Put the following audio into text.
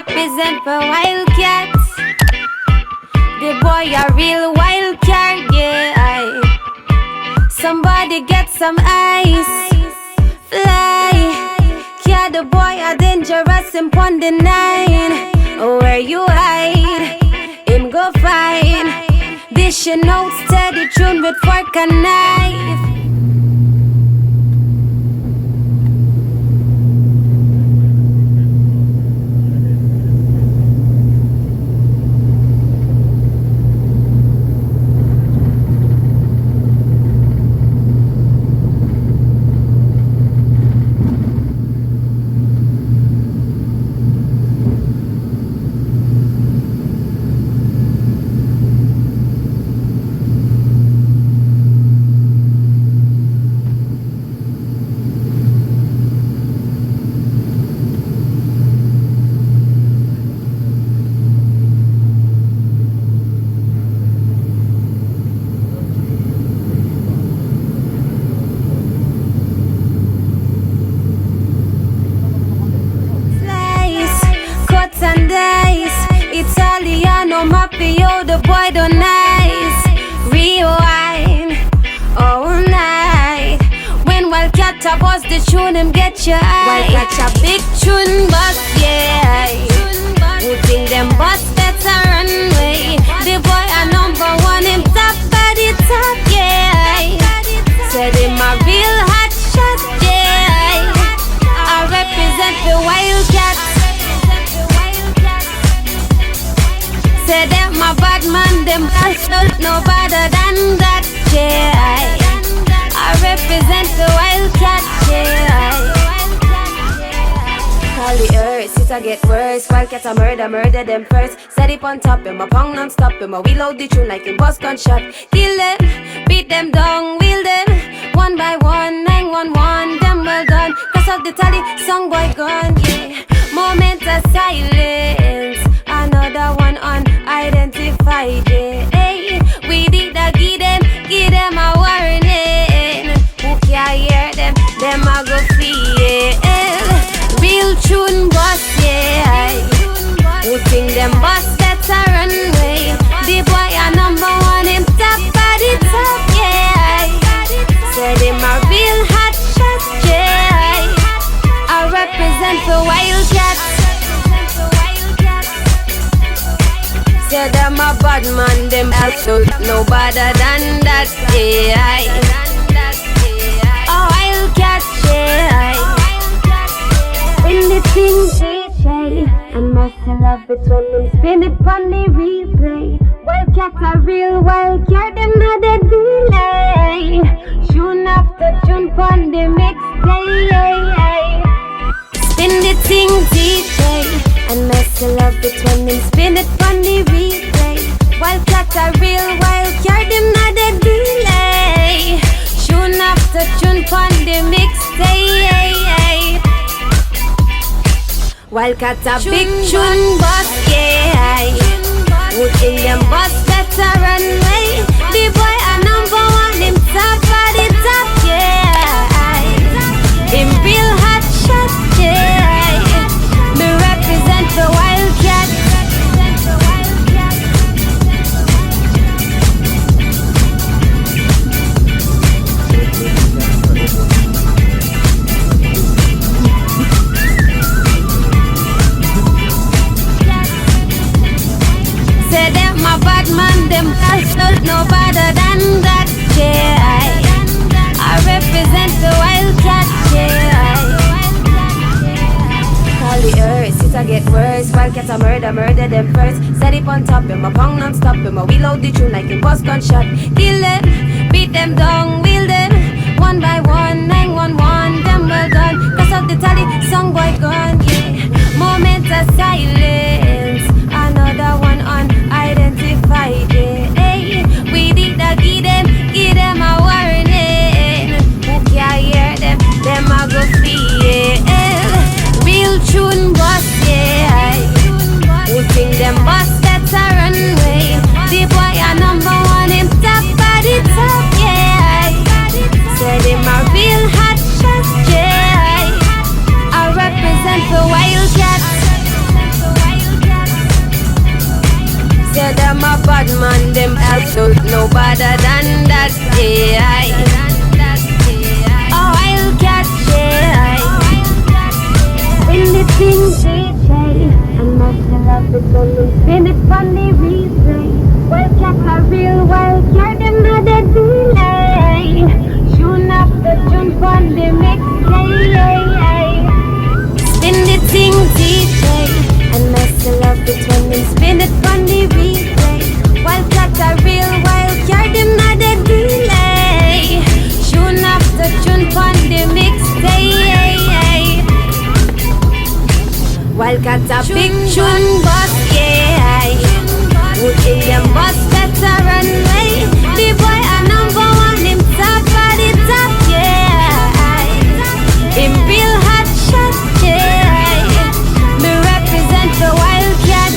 represent for Wildcats. The boy a real wildcat, yeah. Somebody get some ice. Fly. Yeah, the boy a dangerous in pon the 9. Where you hide, him go find. Dishing out steady tune with fork and knife. Italiano Mafio, the boy don't nice. Rewind all night. When Wildcat a bust the tune, him get your eye. Wildcat a big tune bust, yeah. Who think them bust better runway? The boy a #1, him top by the top, yeah. Said him a real hot shot, yeah. I represent the Wildcat. Say them a bad man, them no better than that, yeah. I represent the Wildcat, yeah. Call the earth, it a get worse. Wildcat a murder them first. Set it on top, him a pong non-stop, him a wheel out the tune like him bus gunshot. Kill them, beat them down, wheel them. One by one, 911, them well done. Cross out the tally, song boy gone, yeah. Moment of silence, another one unidentified, yeah. Hey, we did a give them a warning. Who can't hear them a go feel. Real tune boss, yeah. Who think them boss better runway? The boy a #1, him top by the top, yeah. Said him a real hot shot, yeah. I represent the Wildcat. Say them a bad man, them absolute no better than that, yeah. A Wildcat, yeah. In the thing DJ, and muscle love it when them spin it on the replay. Wildcat a real wildcat, them not a delay. Tune after tune on the mixtape. Spin the thing DJ, and muscle love it when them spin it on the replay. Wildcat a real wildcat, them not a delay. Tune after tune on the mixtape. Wildcat a big tune boss, yeah. Who think them boss better runway? The boy a #1, him top of the top, yeah. Him real hot shot, yeah. Me represent the Wildcat. Say them a bad man, them no better than that, yeah. I represent the Wildcat, yeah. Call the earth, it a get worse. Wildcat a murder them first. Set it on top, him a pong non-stop, him a wheel out the tune like him bus gunshot. Kill them, beat them down, wheel them. One by one, 911, them well done. Cross out the tally, song boy gone, yeah. Moment of silence, another one unidentified, yeah. Hey, we did a give them a warning. Who can't hear them a go feel. Real tune boss, yeah. Who think them boss better runway? The boy a #1, him top of the top, yeah. no better than that, yeah. A wildcat, yeah. Spin the thing, DJ, and must love it when we spin it from the replay. Wildcats are real, wildcat, them not a delay. Tune up the tune from the mix, yeah. Spin the thing, DJ, and must love it when we spin it from the replay. Wildcats are real, wildcat, them not a delay. Tune up the tune from the mix, yeah. Wildcats a big tune bus, yeah. Would in them bus better run away. The boy a number one, him top of the top, yeah. Him real hot shot, yeah. Me represent the Wildcat.